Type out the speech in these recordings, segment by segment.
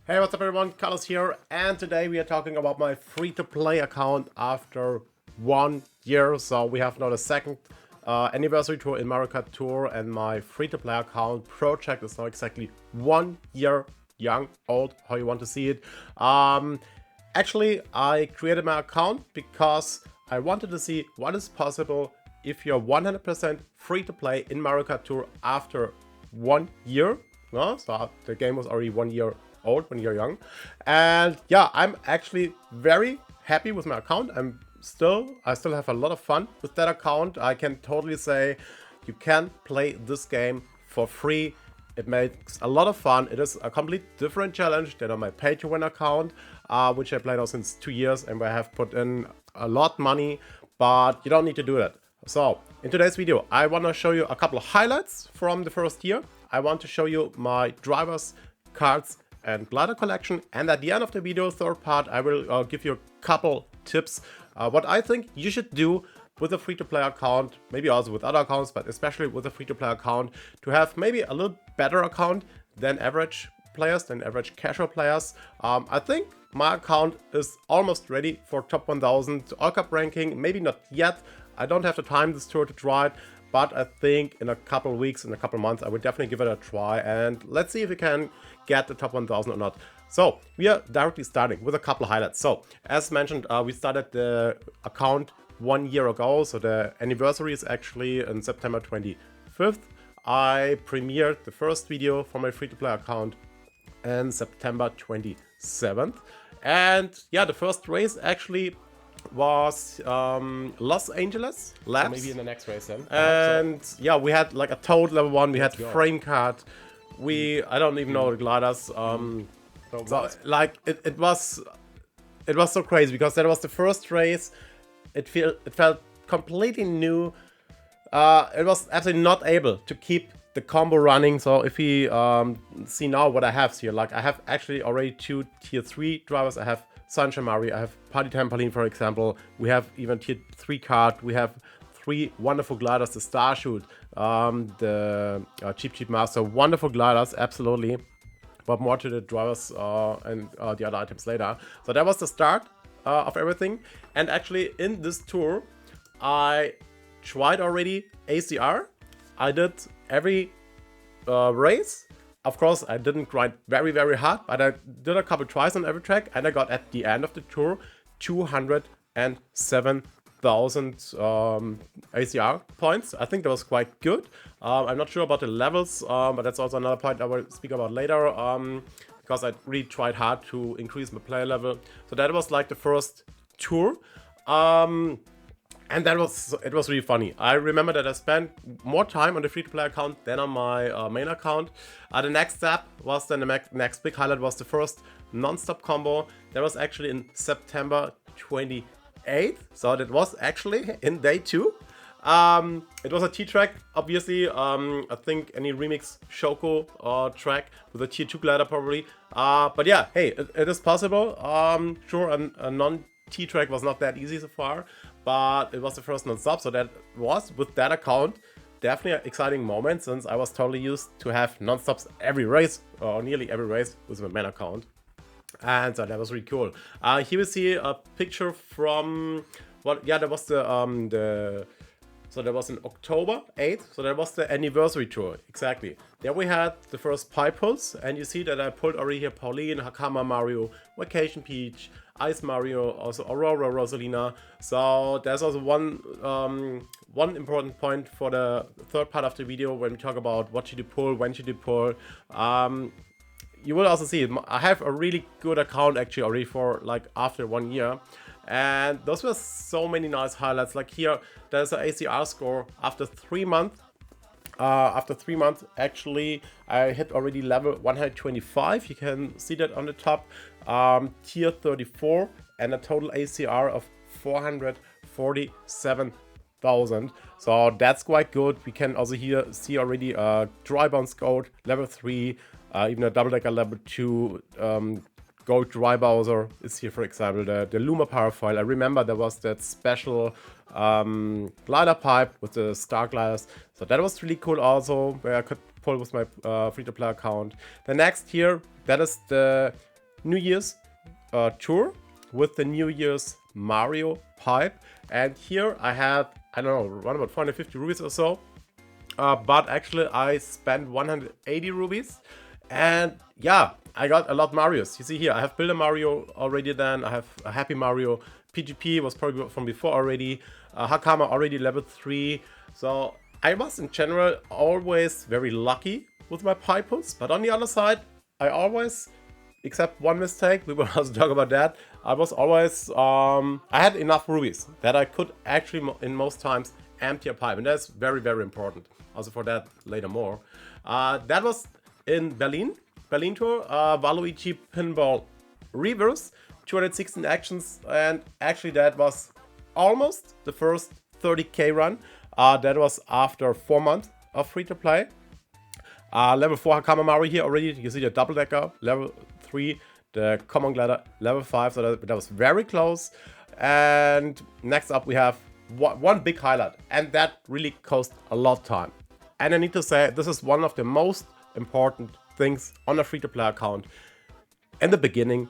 Hey, what's up everyone, Carlos here, and today we are talking about my free-to-play account after 1 year. So we have now the second anniversary tour in Mario Kart Tour, and my free-to-play account project is now exactly 1 year young, old, how you want to see it. Actually, I created my account because I wanted to see what is possible if you're 100% free-to-play in Mario Kart Tour after 1 year. So the game was already 1 year old when you're young, and yeah, I'm actually very happy with my account. I still have a lot of fun with that account. I can totally say you can play this game for free. It makes a lot of fun. It is a complete different challenge than on my pay-to-win account, which I play now since 2 years, and where I have put in a lot money, but you don't need to do that. So in today's video, I want to show you a couple of highlights from the first year. I want to show you my drivers, cards, and glider collection, and at the end of the video, third part, I will give you a couple tips what I think you should do with a free-to-play account, maybe also with other accounts, but especially with a free-to-play account, to have maybe a little better account than average players, than average casual players. I think my account is almost ready for top 1000 All Cup ranking. Maybe not yet. I don't have the time this tour to try it, but I think in a couple of weeks, in a couple of months, I would definitely give it a try, and let's see if we can get the top 1000 or not. So we are directly starting with a couple of highlights. So as mentioned, we started the account 1 year ago, so the anniversary is actually on September 25th. I premiered the first video for my free-to-play account on September 27th, and yeah, the first race actually was Los Angeles Labs. So maybe in the next race then. And yeah, we had like a toad level 1, we had frame card, I don't even know the gliders. So like it was so crazy because that was the first race. It felt completely new. It was absolutely not able to keep the combo running. So if we see now what I have here, like I have actually already 2 tier 3 drivers. I have Sunshine Mario, I have Party Trampoline, for example. We have even tier 3 Kart. We have 3 wonderful gliders, the Starshoot, the Cheap Master, wonderful gliders, absolutely. But more to the drivers and the other items later. So that was the start of everything. And actually in this tour, I tried already ACR. I did every race. Of course, I didn't grind very, very hard, but I did a couple tries on every track, and I got at the end of the tour 207,000 ACR points. I think that was quite good. I'm not sure about the levels, but that's also another point I will speak about later, because I really tried hard to increase my player level. So that was like the first tour. And it was really funny. I remember that I spent more time on the free-to-play account than on my main account. The next step was then the next big highlight was the first non-stop combo. That was actually in September 28th. So that was actually in day 2. It was a T-track, obviously. I think any remix Shoko track with a tier 2 glider probably. But yeah, hey, it is possible. Sure, a non-T-track was not that easy so far, but it was the first non-stop, so that was, with that account, definitely an exciting moment, since I was totally used to have non-stops every race, or nearly every race, with my main account. And so that was really cool. Here we see a picture from, well, yeah, that was so that was in October 8th, so that was the anniversary tour, exactly. There we had the first pipe pulls, and you see that I pulled already here Pauline, Hakama Mario, Vacation Peach, Ice Mario, also Aurora Rosalina. So there's also one important point for the third part of the video when we talk about what should you pull, when should you pull. You will also see I have a really good account actually already for like after 1 year. And those were so many nice highlights. Like here, there's an ACR score after 3 months. Actually, I hit already level 125. You can see that on the top. Tier 34 and a total ACR of 447,000. So that's quite good. We can also here see already a dry bounce gold level 3, even a double decker level 2. Gold Dry Bowser is here, for example, the Luma Parafoil. I remember there was that special glider pipe with the star gliders. So that was really cool also, where I could pull with my free-to-play account. The next here, that is the New Year's tour with the New Year's Mario pipe. And here I had, I don't know, around about 450 rubies or so. But actually I spent 180 rubies. And yeah, I got a lot of Marios. You see here, I have built a Mario already then. I have a Happy Mario. PGP was probably from before already. Hakama already level 3. So I was in general always very lucky with my pipe pulls. But on the other side, I always, except one mistake, we will also talk about that. I was always, I had enough rubies that I could actually in most times empty a pipe. And that's very, very important. Also for that later more. That was in Berlin tour, Waluigi Pinball Reverse, 216 actions, and actually that was almost the first 30k run. That was after 4 months of free-to-play. Level 4 Hakama Mario here already, you see the double decker, level 3, the common glider, level 5, so that was very close. And next up we have one big highlight, and that really cost a lot of time. And I need to say, this is one of the most important things on a free-to-play account. In the beginning,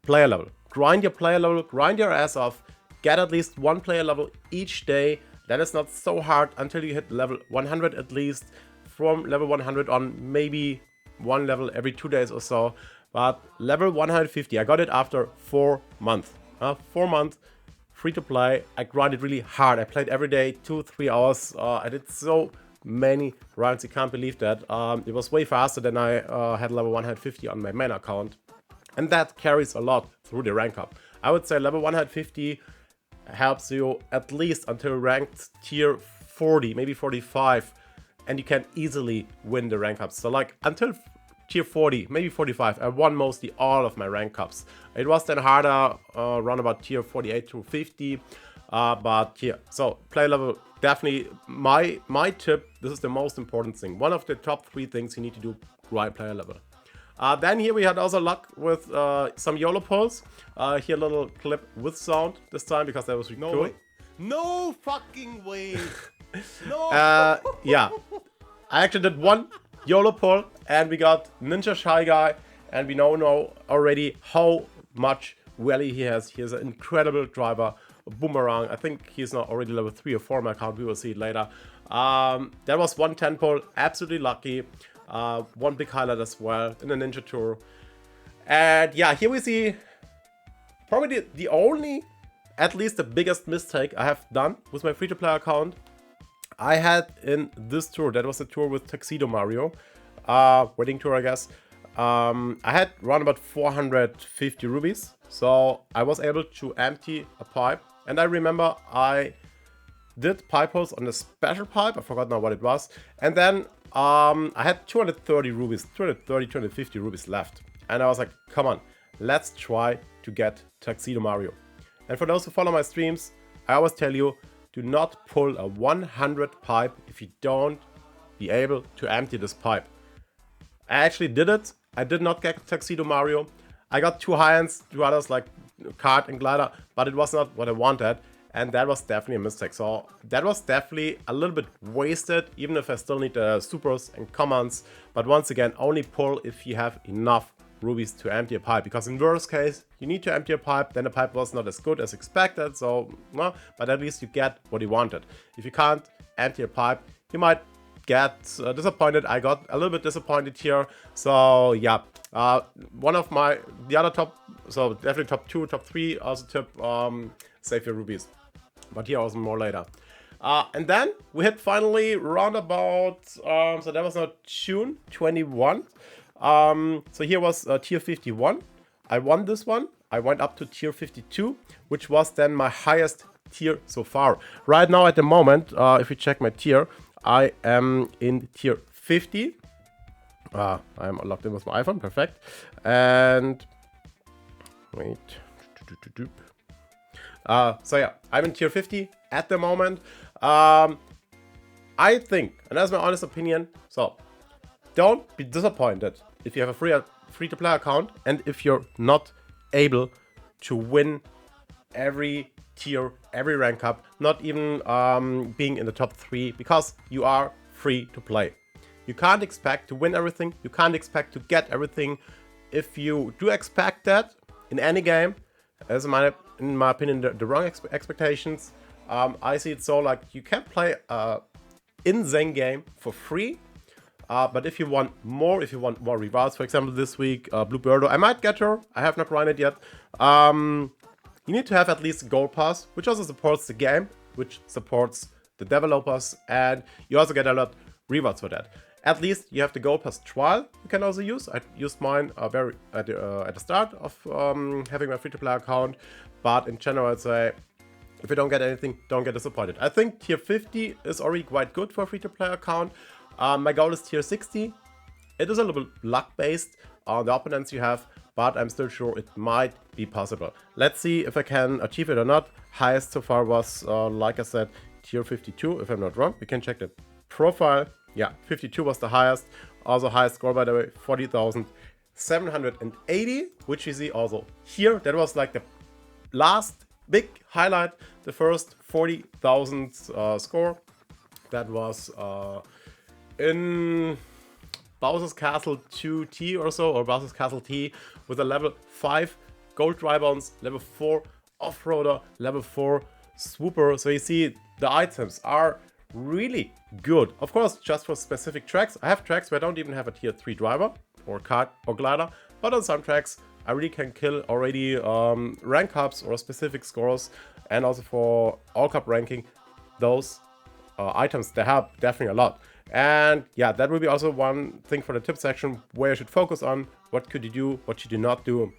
player level. Grind your player level, grind your ass off, get at least one player level each day. That is not so hard until you hit level 100 at least. From level 100 on, maybe one level every 2 days or so. But level 150, I got it after 4 months. 4 months, free-to-play. I grinded really hard. I played every day, 2-3 hours. I did so many runs, you can't believe that. It was way faster than I had level 150 on my main account. And that carries a lot through the rank up. I would say level 150 helps you at least until ranked tier 40, maybe 45. And you can easily win the rank ups. So like until tier 40, maybe 45, I won mostly all of my rank ups. It was then harder around about tier 48 to 50. But yeah, so play level, definitely my tip, this is the most important thing. One of the top 3 things you need to do, grind player level. Then here we had also luck with some YOLO pulls. Here a little clip with sound this time because that was really cool. Way. No fucking way. No. Yeah, I actually did one YOLO pull and we got Ninja Shy Guy, and we now know already how much rally he has. He is an incredible driver. Boomerang, I think he's not already level 3 or 4 on my account, we will see it later. That was one 10 pull, absolutely lucky. One big highlight as well in the Ninja Tour. And yeah, here we see probably the only, at least the biggest mistake I have done with my free-to-play account. I had in this tour, that was a tour with Tuxedo Mario, wedding tour I guess. I had around about 450 rubies, so I was able to empty a pipe. And I remember I did pipe holes on a special pipe, I forgot now what it was. And then I had 230 rubies, 250 rubies left. And I was like, come on, let's try to get Tuxedo Mario. And for those who follow my streams, I always tell you, do not pull a 100 pipe if you don't be able to empty this pipe. I actually did it. I did not get Tuxedo Mario. I got 2 high-ends, 2 others like Kart and Glider, but it was not what I wanted. And that was definitely a mistake. So that was definitely a little bit wasted, even if I still need the supers and commons. But once again, only pull if you have enough rubies to empty a pipe, because in worst case you need to empty a pipe, then the pipe was not as good as expected, so no, but at least you get what you wanted. If you can't empty a pipe, you might get disappointed. I got a little bit disappointed here, so yeah, one of the other top, so definitely top 2, top 3 also tip, save your rubies, but here also more later. And then we hit finally round about, so that was now June 21. So here was tier 51. I won this one. I went up to tier 52, which was then my highest tier so far. Right now at the moment, if you check my tier, I am in tier 50. I'm logged in with my iPhone, perfect. And wait. So yeah, I'm in tier 50 at the moment. I think, and that's my honest opinion, so don't be disappointed if you have a free-to-play account and if you're not able to win every tier, every rank up, not even being in the top 3, because you are free to play. You can't expect to win everything, you can't expect to get everything. if you do expect that in any game, as in my opinion, the wrong expectations. I see it so like you can play in-Zen game for free, but if you want more rewards, for example, this week, Blue Birdo, I might get her. I have not run it yet. You need to have at least a gold pass, which also supports the game, which supports the developers, and you also get a lot rewards for that. At least you have the gold pass trial you can also use. I used mine at the start of having my free-to-play account, but in general I'd say if you don't get anything, don't get disappointed. I think tier 50 is already quite good for a free-to-play account. My goal is tier 60. It is a little luck based on the opponents you have, but I'm still sure it might be possible. Let's see if I can achieve it or not. Highest so far was, like I said, tier 52, if I'm not wrong. We can check the profile. Yeah, 52 was the highest. Also highest score, by the way, 40,780, which you see also here. That was like the last big highlight, the first 40,000 score. That was in Bowser's Castle 2T or so, or Bowser's Castle T, with a level 5 gold dry bones, level 4 off-roader, level 4 swooper. So you see the items are really good. Of course, just for specific tracks. I have tracks where I don't even have a tier 3 driver or kart or glider, but on some tracks I really can kill already rank ups or specific scores, and also for all cup ranking, those items, they help definitely a lot. And yeah, that will be also one thing for the tip section, where you should focus on what could you do, what should you not do.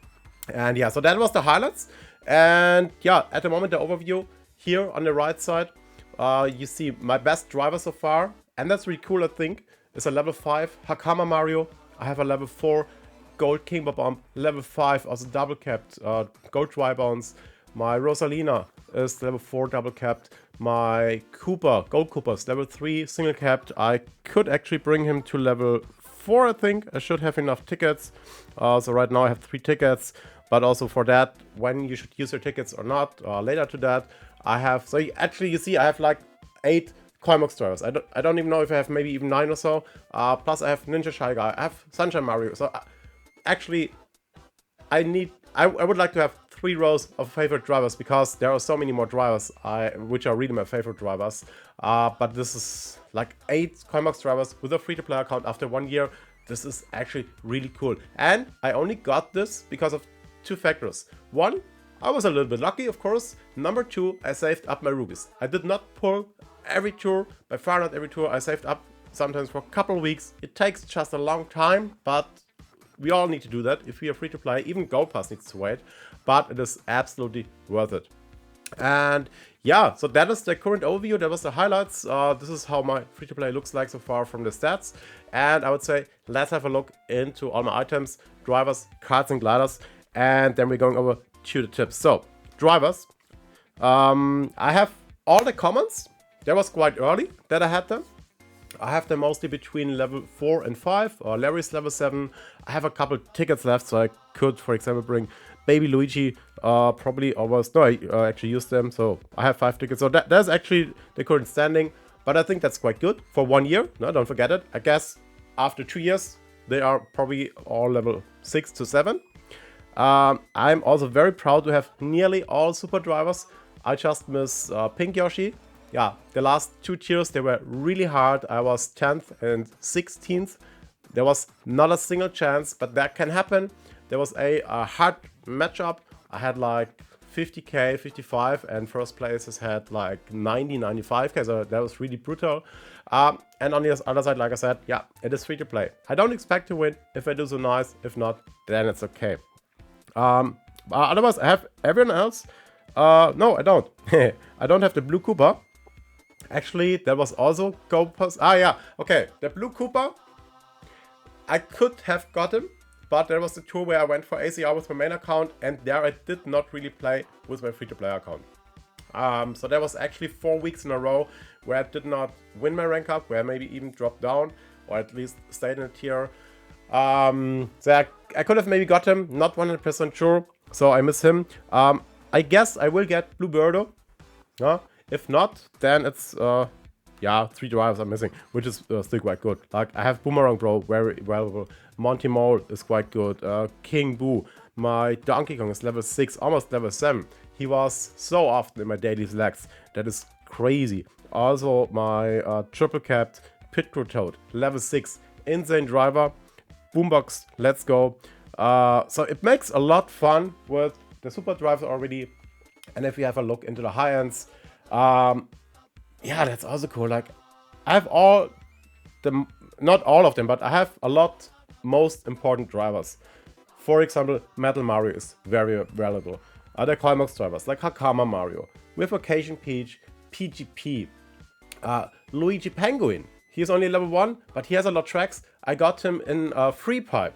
And yeah, so that was the highlights. And yeah, at the moment, the overview here on the right side, you see my best driver so far, and that's really cool. I think is a level 5 Hakama Mario. I have a level 4 gold King Bomb, level 5 also double capped gold dry bones. My Rosalina is level 4 double capped. My Koopa, Gold Koopa, is level 3 single capped. I could actually bring him to level 4, I think. I should have enough tickets. So right now I have 3 tickets. But also for that, when you should use your tickets or not, later to that, I have... So you see, I have like 8 Coinbox drivers. I don't even know if I have maybe even 9 or so. Plus I have Ninja Shy Guy. I have Sunshine Mario. So actually, I would like to have 3 rows of favorite drivers, because there are so many more drivers which are really my favorite drivers. But this is like 8 Coinbox drivers with a free-to-play account after 1 year. This is actually really cool. And I only got this because of 2 factors. One, I was a little bit lucky, of course. Number 2, I saved up my rubies. I did not pull every tour, by far not every tour. I saved up sometimes for a couple of weeks. It takes just a long time, but we all need to do that if we are free to play. Even Gold Pass needs to wait, but it is absolutely worth it. And yeah, so that is the current overview. That was the highlights. This is how my free to play looks like so far from the stats. And I would say let's have a look into all my items, drivers, karts, and gliders, and then we're going over to the tips. So drivers, I have all the commons. That was quite early that I had them. I have them mostly between level 4 and 5. Larry's level 7. I have a couple tickets left, so I could, for example, bring Baby Luigi. Probably almost. No, I actually used them, so I have 5 tickets. So that's actually the current standing. But I think that's quite good for 1 year. No, don't forget it. I guess after 2 years, they are probably all level 6 to 7. I'm also very proud to have nearly all super drivers. I just miss Pink Yoshi. Yeah, the last 2 tiers, they were really hard. I was 10th and 16th. There was not a single chance, but that can happen. There was a hard matchup. I had like 50k, 55, and first places had like 90, 95k, so that was really brutal. And on the other side, like I said, yeah, it is free to play. I don't expect to win. If I do so nice, if not, then it's okay. Otherwise, I have everyone else. No, I don't. I don't have the Blue Koopa. Actually, that was also Gold Pass. Ah, yeah. Okay, the Blue Koopa, I could have got him, but there was the tour where I went for ACR with my main account, and there I did not really play with my free-to-play account. So there was actually 4 weeks in a row where I did not win my rank up, where I maybe even dropped down, or at least stayed in a tier. So I could have maybe got him, not 100% sure, so I miss him. I guess I will get Blue Birdo. If not, then it's yeah, 3 drivers are missing, which is still quite good. Like, I have Boomerang Bro, very valuable. Monty Mole is quite good. King Boo, my Donkey Kong is level 6, almost level 7. He was so often in my daily selects. That is crazy. Also, my triple capped Pit Crew Toad, level 6. Insane driver. Boombox, let's go. So it makes a lot fun with the super drives already. And if we have a look into the high ends, yeah, that's also cool. Like, I have all the, not all of them, but I have a lot most important drivers. For example, Metal Mario is very valuable. Other Climax drivers like Hakama Mario, with Vacation Peach, PGP, Luigi Penguin. He's only level 1, but he has a lot of tracks. I got him in a free pipe.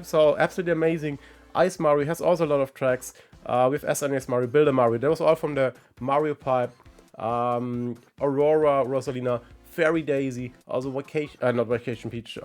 So absolutely amazing. Ice Mario has also a lot of tracks. With SNES Mario, Builder Mario. That was all from the Mario pipe. Aurora, Rosalina, Fairy Daisy, also not Vacation Peach,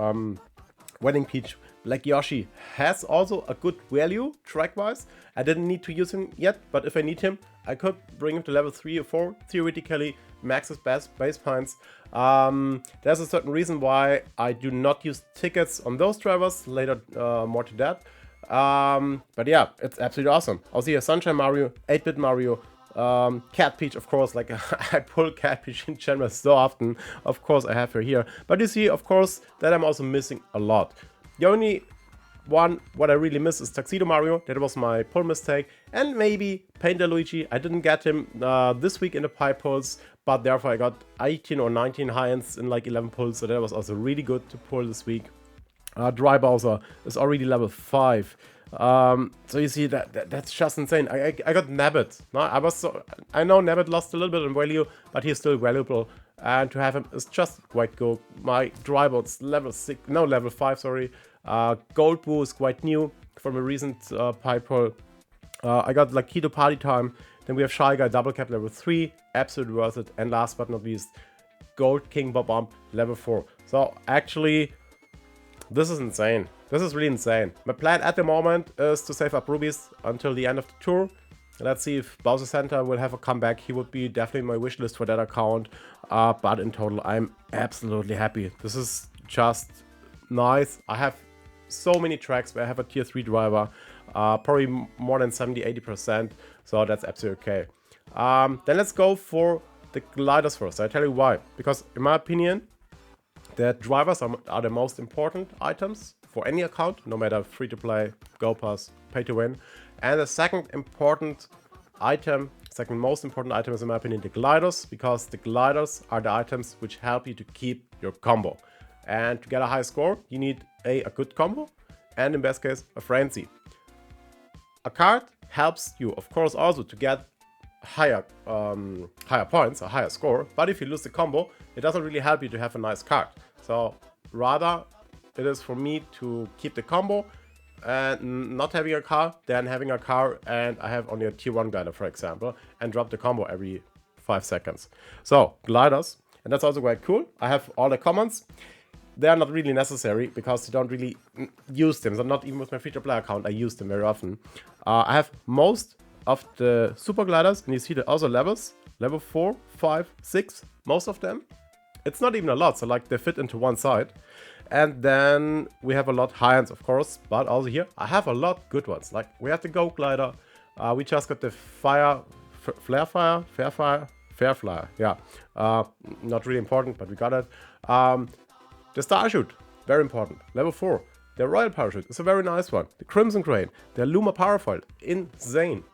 Wedding Peach. Black Yoshi has also a good value track-wise. I didn't need to use him yet, but if I need him, I could bring him to level 3 or 4, theoretically, max his base points. There's a certain reason why I do not use tickets on those drivers, later more to that. But yeah, it's absolutely awesome. Also here, Sunshine Mario, 8-bit Mario, Cat Peach, of course, like I pull Cat Peach in general so often. Of course, I have her here. But you see, of course, that I'm also missing a lot. The only one what I really miss is Tuxedo Mario. That was my pull mistake. And maybe Painter Luigi. I didn't get him this week in the pipe pulls, but therefore I got 18 or 19 high ends in like 11 pulls. So that was also really good to pull this week. Dry Bowser is already level 5. So you see that's just insane. I got Nabbit. No, I know Nabbit lost a little bit in value, but he's still valuable. And to have him is just quite good. My Drybot's level 5, sorry. Gold Boo is quite new from a recent pipe pull. I got Lakido Party Time. Then we have Shy Guy Double Cap level 3, absolutely worth it. And last but not least, Gold King Bob Bump level 4. So actually, this is insane. This is really insane. My plan at the moment is to save up rubies until the end of the tour. Let's see if Bowser Santa will have a comeback. He would be definitely my wish list for that account. But in total, I'm absolutely happy. This is just nice. I have so many tracks where I have a tier 3 driver. Probably more than 70-80%. So that's absolutely okay. Then let's go for the gliders first. I tell you why. Because in my opinion, the drivers are the most important items for any account, no matter free to play, Go Pass, pay to win. And the second most important item is in my opinion the gliders, because the gliders are the items which help you to keep your combo. And to get a high score, you need a good combo, and in best case, a frenzy. A card helps you, of course, also to get higher points, a higher score, but if you lose the combo, it doesn't really help you to have a nice card. So rather, it is for me to keep the combo and not having a car, than having a car and I have only a tier 1 glider, for example, and drop the combo every 5 seconds. So, gliders, and that's also quite cool. I have all the commons. They are not really necessary because you don't really use them. So not even with my free-to-play account, I use them very often. I have most of the super gliders, and you see the other levels. Level 4, 5, 6, most of them. It's not even a lot, so like they fit into one side. And then we have a lot high ends, of course, but also here I have a lot good ones. Like we have the Go Glider, we just got the Fair Flyer, yeah. Not really important, but we got it. The Starchute, very important, level 4. The Royal Parachute is a very nice one. The Crimson Crane, the Luma Parafoil, insane.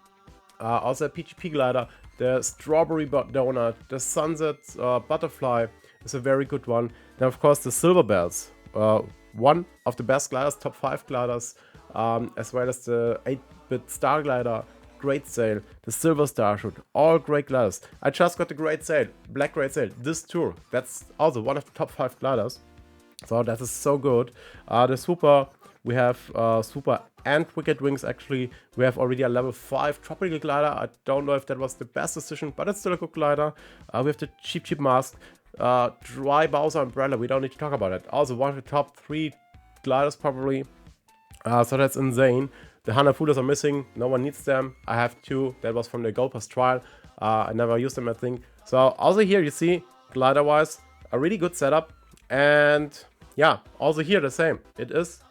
Also a PGP Glider, the Strawberry Donut, the Sunset Butterfly is a very good one. Then of course the Silver Bells, one of the best gliders, top 5 gliders, as well as the 8-bit Star Glider, Great Sail, the Silver Starchute, all great gliders. I just got the Great Sail, Black Great Sail, this tour. That's also one of the top 5 gliders. So that is so good. The Super, we have Super and Wicked Wings actually. We have already a level 5 Tropical Glider. I don't know if that was the best decision, but it's still a good glider. We have the Cheap Mask. Dry Bowser Umbrella, we don't need to talk about it. Also one of the top 3 gliders probably. So that's insane. The Hanafudas are missing, no one needs them. I have 2, that was from the Gold Pass trial. I never used them, I think. So also here you see glider-wise, a really good setup. And yeah, also here the same. It is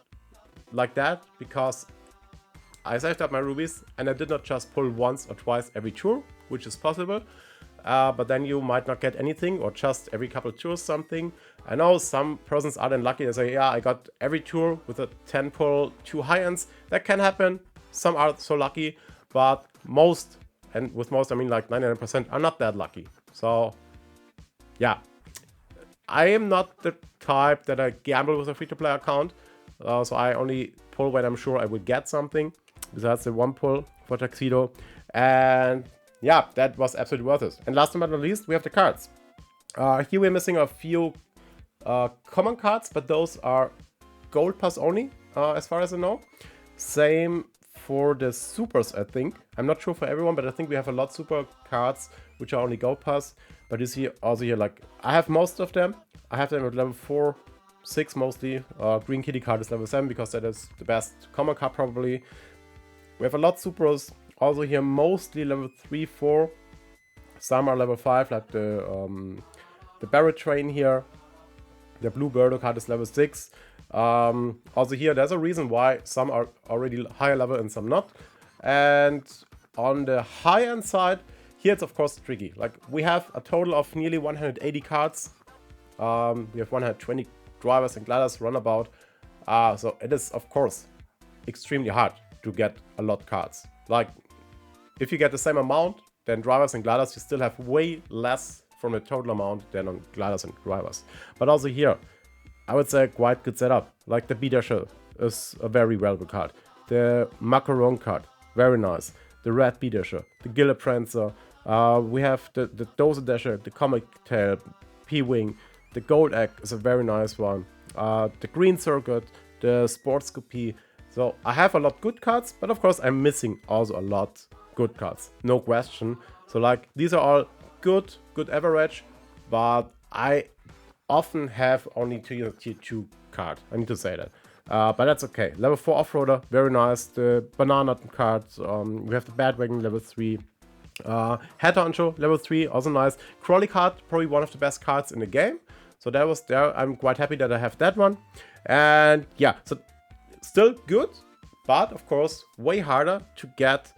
like that because I saved up my rubies and I did not just pull once or twice every tour, which is possible. But then you might not get anything or just every couple of tours something. I know some persons are then lucky and say, yeah, I got every tour with a 10 pull, 2 high ends. That can happen. Some are so lucky, but most, and with most I mean like 99%, are not that lucky. So yeah, I am not the type that I gamble with a free-to-play account. So I only pull when I'm sure I will get something. Besides the one pull for Tuxedo. And yeah, that was absolutely worth it. And last but not least, we have the cards. Here we're missing a few common cards, but those are gold pass only, as far as I know. Same for the supers, I think. I'm not sure for everyone, but I think we have a lot of super cards which are only gold pass. But you see also here, like, I have most of them. I have them at level 4, 6 mostly. Green Kitty card is level 7 because that is the best common card probably. We have a lot of supers. Also here mostly level 3, 4. Some are level 5, like the Barrett Train here. The Blue Birdo card is level 6. Also here there's a reason why some are already higher level and some not. And on the high end side, here it's of course tricky. Like we have a total of nearly 180 cards. We have 120 drivers and gliders runabout. So it is of course extremely hard to get a lot cards. Like if you get the same amount than drivers and gliders, you still have way less from the total amount than on gliders and drivers. But also here, I would say quite good setup. Like the B-Dasher is a very valuable card. The Macaron card, very nice. The Red B-Dasher, the Gilla Prancer. We have the Dozer Dasher, the Comic Tail, P-Wing. The Gold Egg is a very nice one. The Green Circuit, the Sports Copy. So I have a lot good cards, but of course I'm missing also a lot good cards, no question. So like these are all good average, but I often have only tier 2 card. I need to say that, but that's okay. Level 4 Off-Roader, very nice. The Banana cards, we have the Badwagon level 3. Head Honcho level 3, also nice. Crawley card, probably one of the best cards in the game. So that was there. I'm quite happy that I have that one. And yeah, so still good, but of course way harder to get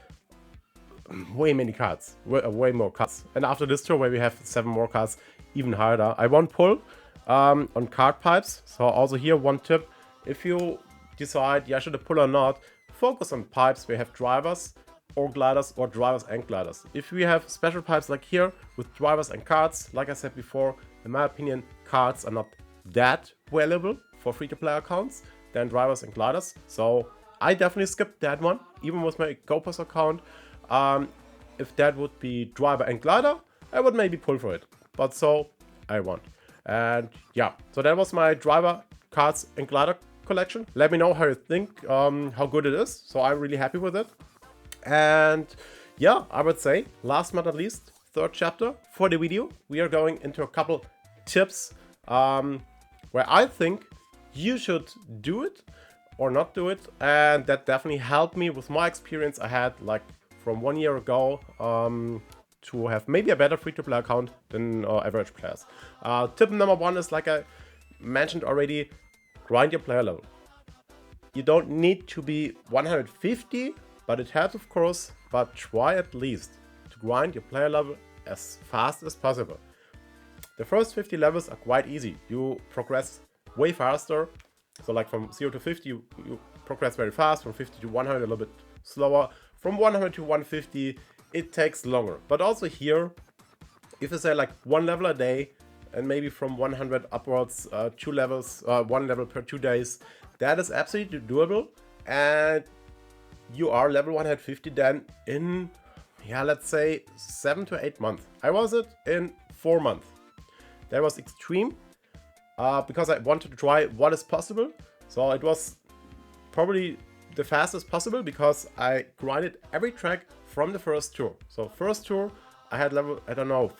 way many cards, way more cards. And after this tour where we have 7 more cards, even harder. I won't pull on card pipes. So also here one tip, if you decide, yeah, should I pull or not, focus on pipes where you have drivers or gliders or drivers and gliders. If we have special pipes like here with drivers and cards, like I said before, in my opinion, cards are not that valuable for free-to-play accounts than drivers and gliders. So I definitely skipped that one, even with my GoPass account. If that would be driver and glider, I would maybe pull for it. But so I won't. And yeah, so that was my driver, cards and glider collection. Let me know how you think, how good it is. So I'm really happy with it. And yeah, I would say, last but not least, third chapter for the video, we are going into a couple tips where I think you should do it or not do it. And that definitely helped me with my experience I had like from 1 year ago to have maybe a better free-to-play account than average players. Tip number 1 is, like I mentioned already, grind your player level. You don't need to be 150, but it helps of course, but try at least to grind your player level as fast as possible. The first 50 levels are quite easy. You progress way faster. So like from 0 to 50, you progress very fast. From 50 to 100, a little bit slower. From 100 to 150, it takes longer. But also here, if you say like 1 level a day, and maybe from 100 upwards, 2 levels, 1 level per 2 days, that is absolutely doable. And you are level 150 then in, yeah, let's say 7 to 8 months. I was it in 4 months. That was extreme because I wanted to try what is possible. So it was probably the fastest possible because I grinded every track from the first tour. So first tour I had level, I don't know,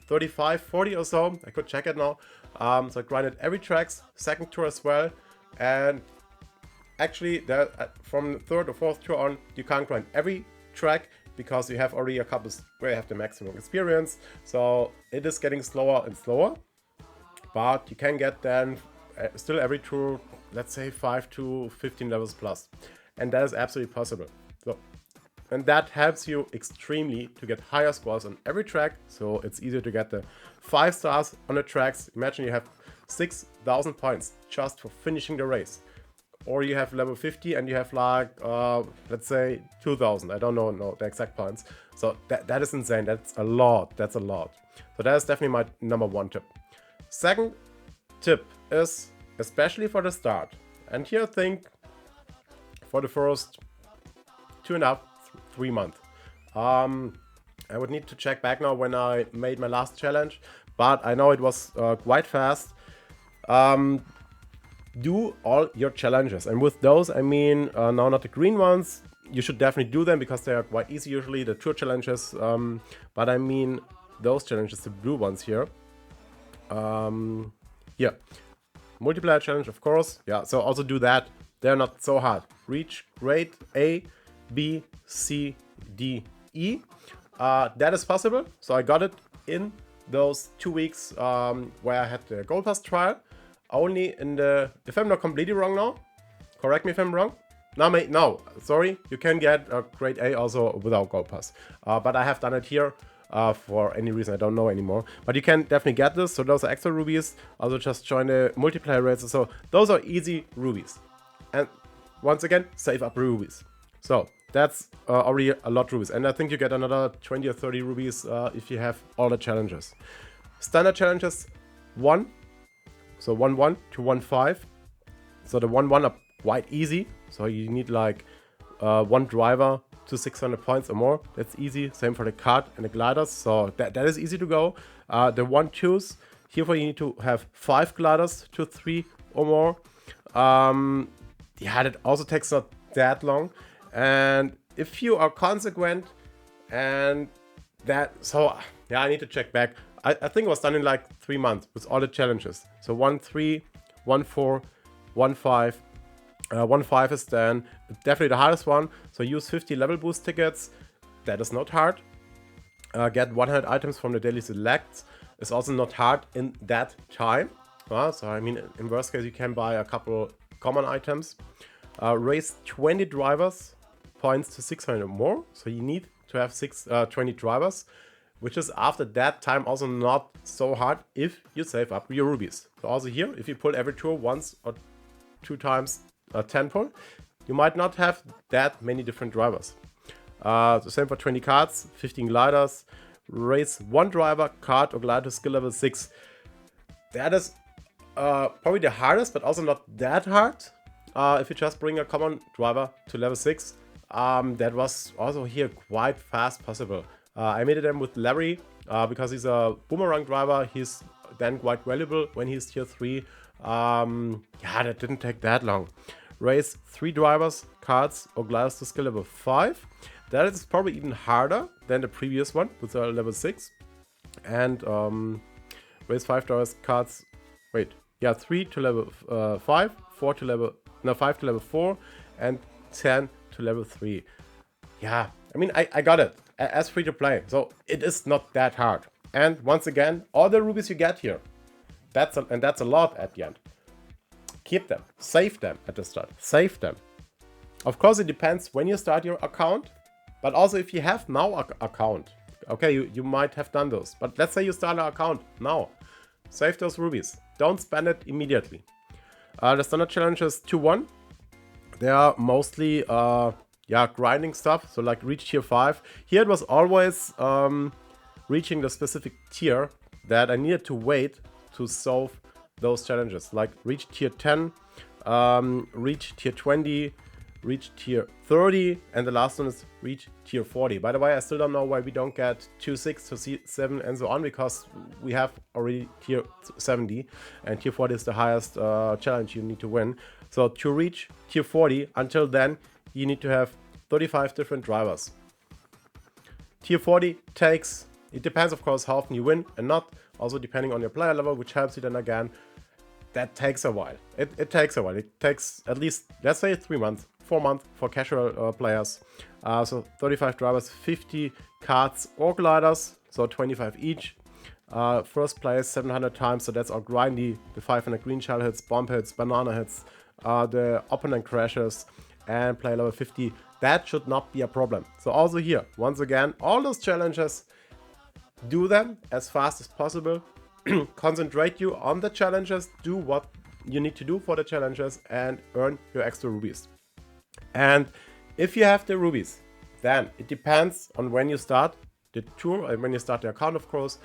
35, 40 or so. I could check it now. So I grinded every tracks, second tour as well. And actually from the third or fourth tour on, you can't grind every track. because you have already a couple where you have the maximum experience. So it is getting slower and slower, but you can get then still every tour, let's say 5 to 15 levels plus, and that is absolutely possible. So, and that helps you extremely to get higher scores on every track, so it's easier to get the 5 stars on the tracks. Imagine you have 6,000 points just for finishing the race. Or you have level 50 and you have like, let's say 2,000. I don't know the exact points. So that is insane. That's a lot. That's a lot. So that is definitely my number 1 tip. Second tip is, especially for the start, and here I think for the first 2.5, 3 months. I would need to check back now when I made my last challenge, but I know it was quite fast. Do all your challenges, and with those I mean now not the green ones. You should definitely do them because they are quite easy usually, the tour challenges, but I mean those challenges, the blue ones here. Yeah, multiplayer challenge, of course. Yeah, so also do that. They're not so hard. Reach grade A, B, C, D, E. That is possible. So I got it in those 2 weeks where I had the Gold Pass trial. Only in the, if I'm not completely wrong now, correct me if I'm wrong. No, sorry, you can get a grade A also without Gold Pass. But I have done it here for any reason, I don't know anymore. But you can definitely get this, so those are extra rubies. Also just join the multiplayer races, so those are easy rubies. And once again, save up rubies. So that's already a lot of rubies. And I think you get another 20 or 30 rubies if you have all the challenges. Standard challenges, 1. So 1-1 to 1-5. So the 1-1 are quite easy. So you need like 1 driver to 600 points or more. That's easy. Same for the kart and the gliders. So that is easy to go. The 1-2s, here you need to have 5 gliders to 3 or more. Yeah, that also takes not that long. And if you are consequent and that, so yeah, I need to check back. I think it was done in like 3 months with all the challenges. So 1-3, 1-4, 1-5. 1-5 is then definitely the hardest one. So use 50 level boost tickets. That is not hard. Get 100 items from the daily selects. Is also not hard in that time. So I mean, in worst case, you can buy a couple common items. Raise 20 drivers, points to 600 or more. So you need to have 20 drivers, which is after that time also not so hard if you save up your rubies. So also here, if you pull every tour once or 2 times 10 pull, you might not have that many different drivers. The same for 20 karts, 15 gliders. Race 1 driver, kart or glider to skill level 6. That is probably the hardest, but also not that hard. If you just bring a common driver to level 6, that was also here quite fast possible. I made it then with Larry because he's a boomerang driver. He's then quite valuable when he's tier 3. Yeah, that didn't take that long. Race 3 drivers, karts or gliders to skill level 5. That is probably even harder than the previous one with level 6. And race 5 drivers, karts. Wait, yeah, 3 to level 5, 5 to level 4, and 10 to level 3. Yeah, I mean, I got it as free to play, so it is not that hard. And once again, all the rubies you get here, that's a lot at the end. Keep them, save them at the start, save them. Of course, it depends when you start your account, but also if you have now an account, okay, you might have done those. But let's say you start an account now, save those rubies. Don't spend it immediately. The standard challenges 2-1. They are mostly yeah, grinding stuff. So like reach tier 5. Here it was always reaching the specific tier that I needed to wait to solve those challenges. Like reach tier 10, reach tier 20, reach tier 30, and the last one is reach tier 40. By the way, I still don't know why we don't get 2-6 to 7 and so on, because we have already tier 70 and tier 40 is the highest challenge you need to win. So to reach tier 40, until then, you need to have 35 different drivers. Tier 40 takes, it depends of course how often you win and not, also depending on your player level, which helps you then again. That takes a while. It takes a while. It takes at least, let's say 3 months 4 months for casual players. So 35 drivers, 50 karts or gliders, so 25 each. First place 700 times, so that's all grindy. The 500 green shell hits, bomb hits, banana hits, the opponent crashes, and play level 50. That should not be a problem. So also here, once again, all those challenges, do them as fast as possible. Concentrate you on the challenges, do what you need to do for the challenges, and earn your extra rubies. And if you have the rubies, then it depends on when you start the tour and when you start the account, of course.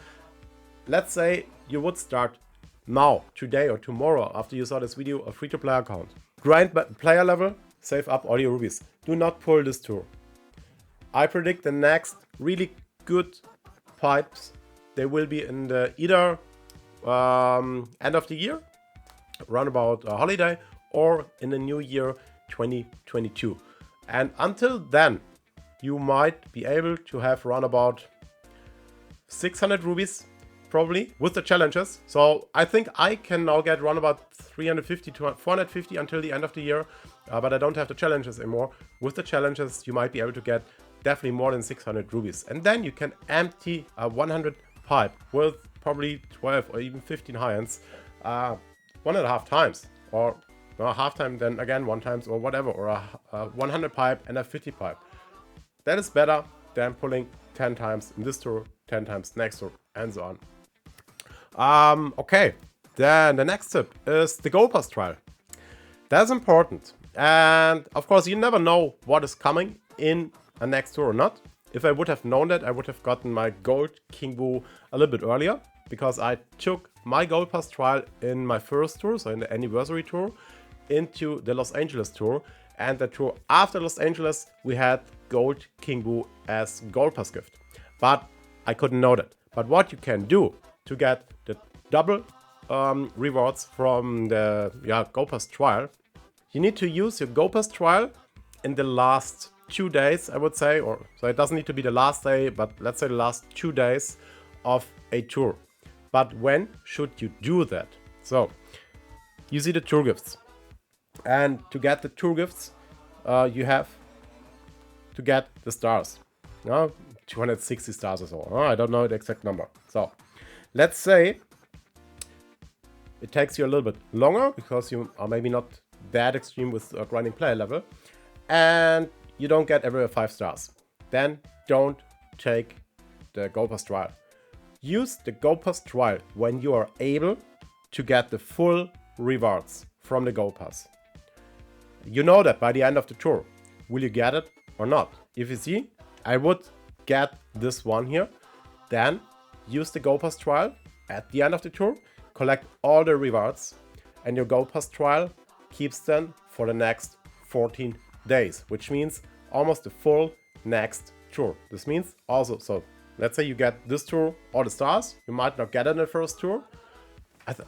Let's say you would start now, today or tomorrow, after you saw this video, a free-to-play account. Grind player level, save up all your rubies. Do not pull this tour. I predict the next really good pipes, they will be in the either end of the year, around about a holiday, or in the new year 2022. And until then, you might be able to have around about 600 rubies, probably, with the challenges. So I think I can now get around about 350 to 450 until the end of the year, but I don't have the challenges anymore. With the challenges, you might be able to get definitely more than 600 rubies. And then you can empty a 100 pipe with probably 12 or even 15 high-ends 1.5 times, or half time, then again 1 times, or whatever, or a 100 pipe and a 50 pipe. That is better than pulling 10 times in this tour, 10 times next tour, and so on. Okay, then the next tip is the Gold Pass trial. That's important, and of course you never know what is coming in a next tour or not. If I would have known that, I would have gotten my Gold King Boo a little bit earlier, because I took my Gold Pass trial in my first tour, so in the anniversary tour, into the Los Angeles tour, and the tour after Los Angeles we had Gold King Boo as Gold Pass gift. But I couldn't know that. But what you can do to get the double rewards from the Gold Pass trial, you need to use your Gold Pass trial in the last 2 days, I would say, or so it doesn't need to be the last day, but let's say the last 2 days of a tour. But when should you do that? So you see the tour gifts, and to get the tour gifts you have to get the stars, 260 stars or so. I don't know the exact number. So let's say it takes you a little bit longer because you are maybe not that extreme with grinding player level, and you don't get every 5 stars. Then don't take the Gold Pass trial. Use the Gold Pass trial when you are able to get the full rewards from the Gold Pass. You know that by the end of the tour. Will you get it or not? If you see, I would get this one here, then use the Gold Pass trial at the end of the tour, collect all the rewards, and your Gold Pass trial keeps them for the next 14 days, which means almost the full next tour. This means also, so let's say you get this tour, all the stars, you might not get it in the first tour.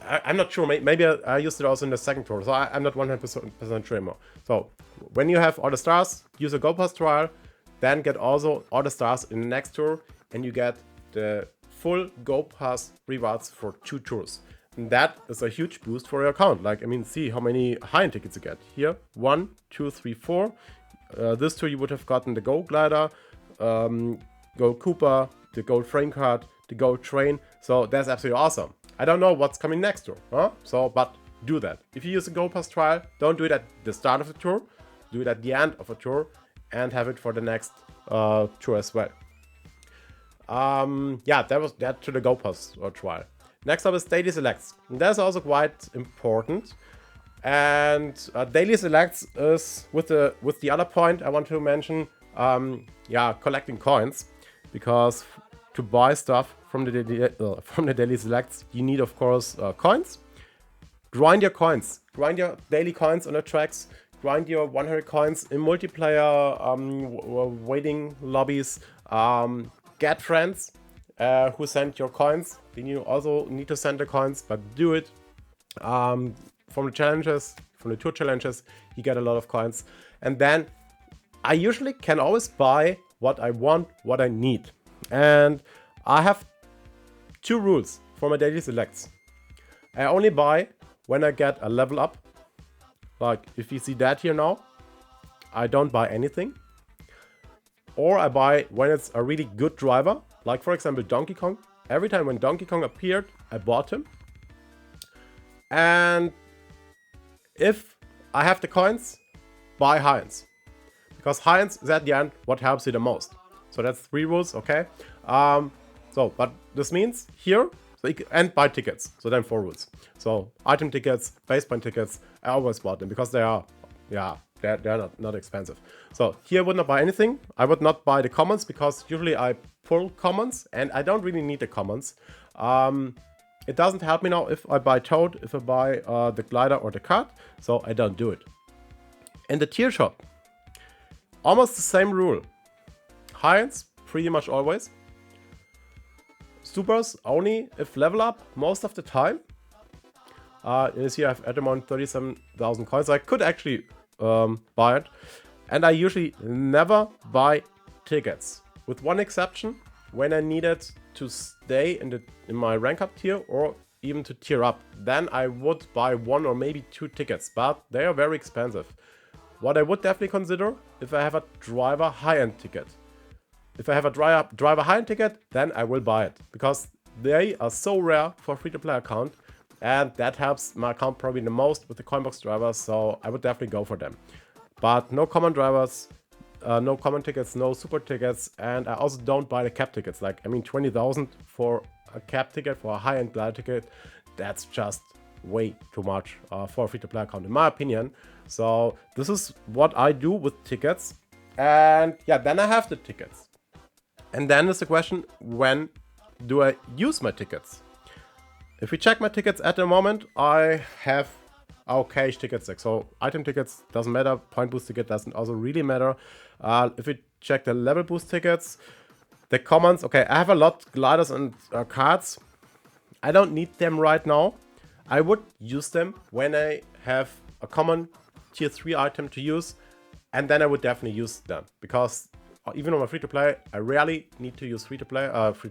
I'm not sure, maybe I used it also in the second tour, so I'm not 100% sure anymore. So when you have all the stars, use a Gold Pass trial, then get also all the stars in the next tour, and you get the full Gold Pass rewards for 2 tours. And that is a huge boost for your account. Like, I mean, see how many high-end tickets you get. Here, 1, 2, 3, 4. This tour you would have gotten the Gold Glider, Gold Cooper, the Gold Frame Card, the Gold Train. So that's absolutely awesome. I don't know what's coming next tour, So, but do that. If you use a Gold Pass trial, don't do it at the start of the tour. Do it at the end of a tour and have it for the next tour as well. That was that to the Gold Pass trial. Next up is daily selects. And that's also quite important. And daily selects is with the other point I want to mention. Collecting coins, because to buy stuff from the daily selects, you need, of course, coins. Grind your coins. Grind your daily coins on the tracks. Grind your 100 coins in multiplayer waiting lobbies. Get friends who send your coins. Then you also need to send the coins, but do it from the challenges, from the tour challenges. You get a lot of coins, and then I usually can always buy what I want, what I need. And I have 2 rules for my daily selects. I only buy when I get a level up. Like if you see that here now, I don't buy anything. Or I buy when it's a really good driver, like for example Donkey Kong. Every time when Donkey Kong appeared, I bought him. And if I have the coins, buy Heinz. Because Heinz is at the end what helps you the most. So that's 3 rules, okay? But this means here, and buy tickets. So then 4 rules. So item tickets, base point tickets, I always bought them because they are, yeah, they're not expensive. So here I would not buy anything. I would not buy the commons because usually I pull commons and I don't really need the commons. It doesn't help me now if I buy Toad, if I buy the glider or the Kart, so I don't do it. In the tier shop, almost the same rule. Heinz, pretty much always. Supers only if level up most of the time. You see I have at the moment 37,000 coins. I could actually buy it. And I usually never buy tickets. With one exception, when I needed to stay in my rank up tier or even to tier up. Then I would buy 1 or maybe 2 tickets, but they are very expensive. What I would definitely consider if I have a driver high-end ticket. If I have a driver high-end ticket, then I will buy it. Because they are so rare for a free-to-play account. And that helps my account probably the most with the coinbox drivers. So I would definitely go for them. But no common drivers, no common tickets, no super tickets. And I also don't buy the cap tickets. Like, I mean, 20,000 for a cap ticket, for a high-end glider ticket. That's just way too much for a free-to-play account, in my opinion. So this is what I do with tickets. And yeah, then I have the tickets. And then is the question, when do I use my tickets? If we check my tickets at the moment, I have okay ticket stack. So item tickets doesn't matter, point boost ticket doesn't also really matter. If we check the level boost tickets, the commons, okay, I have a lot gliders and cards. I don't need them right now. I would use them when I have a common tier 3 item to use, and then I would definitely use them, because even on my free-to-play, I rarely need to use free-to-play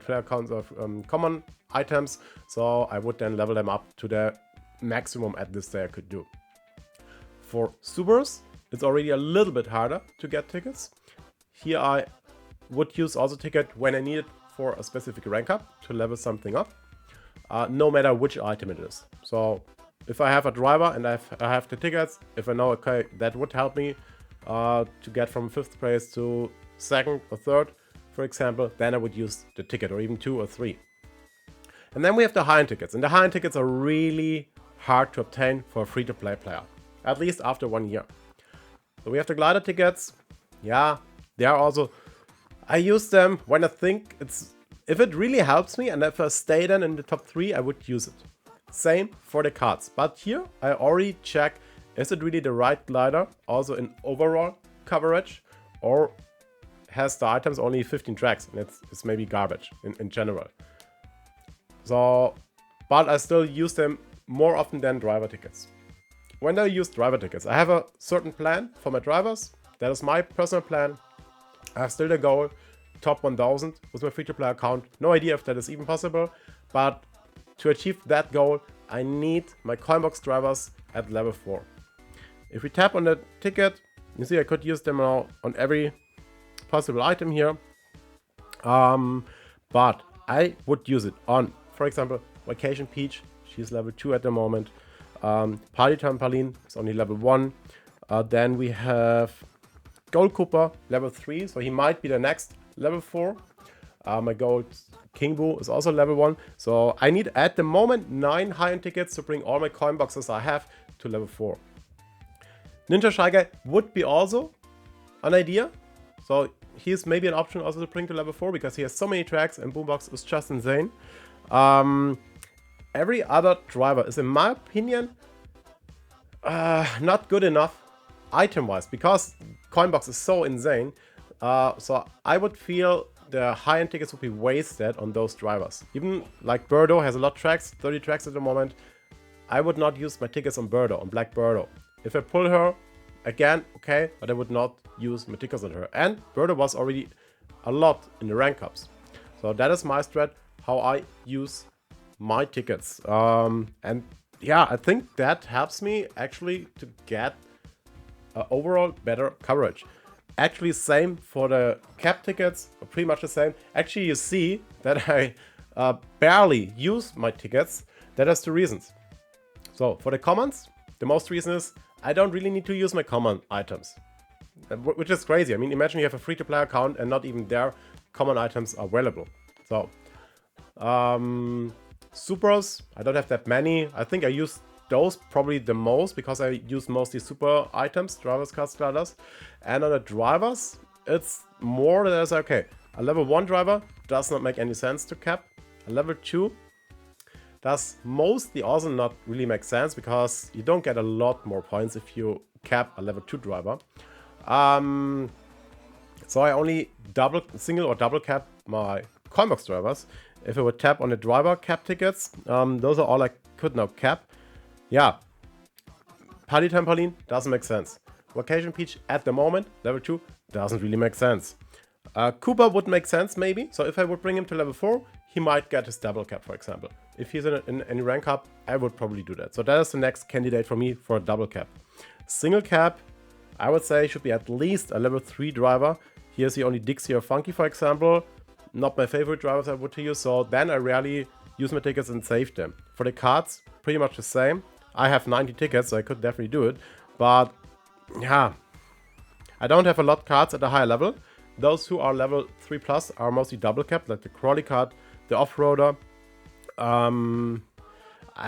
accounts of common items, so I would then level them up to the maximum at this day I could do. For supers, it's already a little bit harder to get tickets. Here I would use also ticket when I need it for a specific rank up to level something up, no matter which item it is. So if I have a driver and I have the tickets, if I know, okay, that would help me to get from 5th place to 2nd or 3rd, for example, then I would use the ticket, or even 2 or 3. And then we have the high-end tickets, and the high-end tickets are really hard to obtain for a free-to-play player, at least after 1 year. So we have the glider tickets. Yeah, they are also, I use them when I think if it really helps me, and if I stay then in the top 3, I would use it. Same for the cards, but here I already check, is it really the right glider, also in overall coverage, or has the items only 15 tracks, and it's maybe garbage in general. So, but I still use them more often than driver tickets. When I use driver tickets, I have a certain plan for my drivers. That is my personal plan. I have still the goal, top 1000 with my free-to-play account. No idea if that is even possible, but to achieve that goal, I need my coinbox drivers at level 4. If we tap on the ticket, you see I could use them now on every possible item here. But I would use it on, for example, Vacation Peach. She's level 2 at the moment. Party Trampoline is only level 1. Then we have Gold Cooper, level 3. So he might be the next level 4. My Gold King Boo is also level 1. So I need at the moment 9 high-end tickets to bring all my coin boxes I have to level 4. Ninja Shy Guy would be also an idea. So he's maybe an option also to bring to level 4, because he has so many tracks and Boombox is just insane. Every other driver is, in my opinion, not good enough item-wise, because Coinbox is so insane. So I would feel the high-end tickets would be wasted on those drivers. Even like Birdo has a lot of tracks, 30 tracks at the moment. I would not use my tickets on Birdo, on Black Birdo. If I pull her, again, okay, but I would not use my tickets on her. And Birdo was already a lot in the rank ups. So that is my strat, how I use my tickets. And yeah, I think that helps me actually to get overall better coverage. Actually, same for the cap tickets, pretty much the same. Actually, you see that I barely use my tickets. That has two reasons. So for the commons, the most reason is I don't really need to use my common items, which is crazy. I mean, imagine you have a free-to-play account and not even there common items are available. So supers, I don't have that many. I think I use those probably the most because I use mostly super items, drivers, cards, gliders. And on the drivers, it's more than as okay. A level 1 driver does not make any sense to cap. A level 2 does mostly also not really make sense because you don't get a lot more points if you cap a level 2 driver. So I only single or double cap my coinbox drivers. If I would tap on the driver cap tickets, those are all I could now cap. Yeah, Party Trampoline doesn't make sense. Vacation Peach at the moment, level 2, doesn't really make sense. Cooper would make sense maybe, so if I would bring him to level 4, he might get his double cap, for example. If he's in any rank up, I would probably do that. So that is the next candidate for me for a double cap. Single cap, I would say should be at least a level 3 driver. Here's the only Dixie or Funky, for example. Not my favorite drivers I would use, so then I rarely use my tickets and save them. For the cards, pretty much the same. I have 90 tickets, so I could definitely do it. But yeah, I don't have a lot of cards at a higher level. Those who are level 3 plus are mostly double capped, like the Crawley card, the Off-Roader. I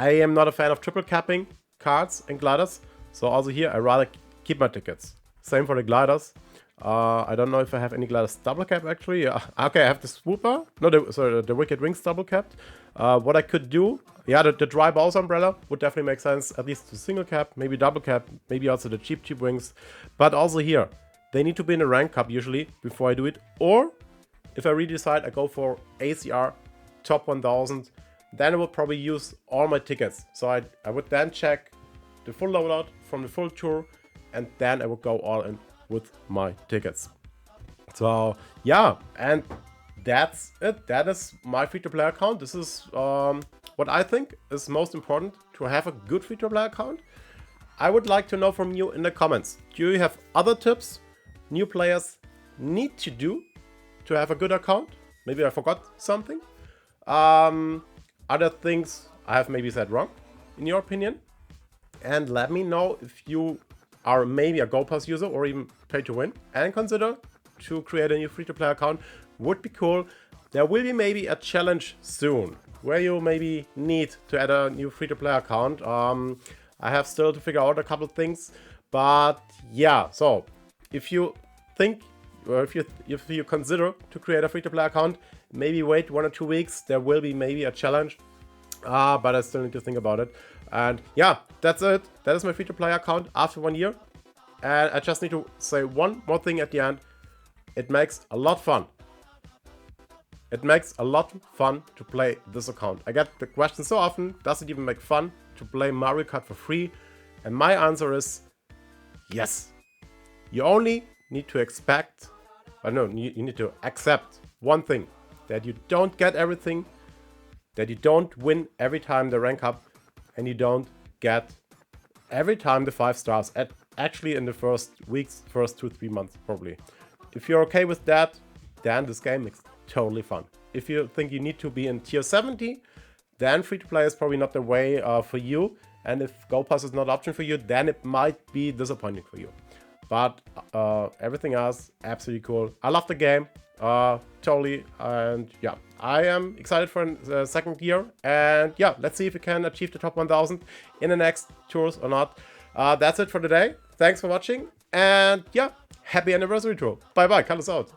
am not a fan of triple capping cards and gliders, so also here I rather keep my tickets. Same for the gliders. I don't know if I have any gliders double cap actually. Okay, I have the Swooper. No, the Wicked Wings double capped. What I could do, yeah, the Dry Balls umbrella would definitely make sense, at least to single cap, maybe double cap, maybe also the cheap wings. But also here, they need to be in a rank cup usually before I do it. Or if I really decide I go for ACR top 1000, then I would probably use all my tickets. So I would then check the full loadout from the full tour, and then I would go all in with my tickets. So yeah, and that's it. That is my free-to-play account. This is what I think is most important to have a good free-to-play account. I would like to know from you in the comments. Do you have other tips new players need to do to have a good account? Maybe I forgot something. Other things I have maybe said wrong, in your opinion. And let me know if you are maybe a Go Pass user or even pay to win and consider to create a new free-to-play account. Would be cool. There will be maybe a challenge soon where you maybe need to add a new free-to-play account. I have still to figure out a couple of things, but yeah, so if you think or if you consider to create a free-to-play account, maybe wait 1 or 2 weeks. There will be maybe a challenge, but I still need to think about it. And yeah, that's it. That is my free-to-play account after 1 year. And I just need to say one more thing at the end. It makes a lot fun. It makes a lot fun to play this account. I get the question so often, does it even make fun to play Mario Kart for free? And my answer is yes. You only need to expect, you need to accept one thing. That you don't get everything, that you don't win every time the rank up, and you don't get every time the 5 stars, actually in the first weeks, first 2-3 months probably. If you're okay with that, then this game is totally fun. If you think you need to be in tier 70, then free-to-play is probably not the way for you. And if Go Pass is not an option for you, then it might be disappointing for you. But everything else, absolutely cool. I love the game, totally. And yeah, I am excited for the second year. And yeah, let's see if we can achieve the top 1000 in the next tours or not. That's it for today. Thanks for watching. And yeah, happy anniversary tour. Bye bye, Carlos out.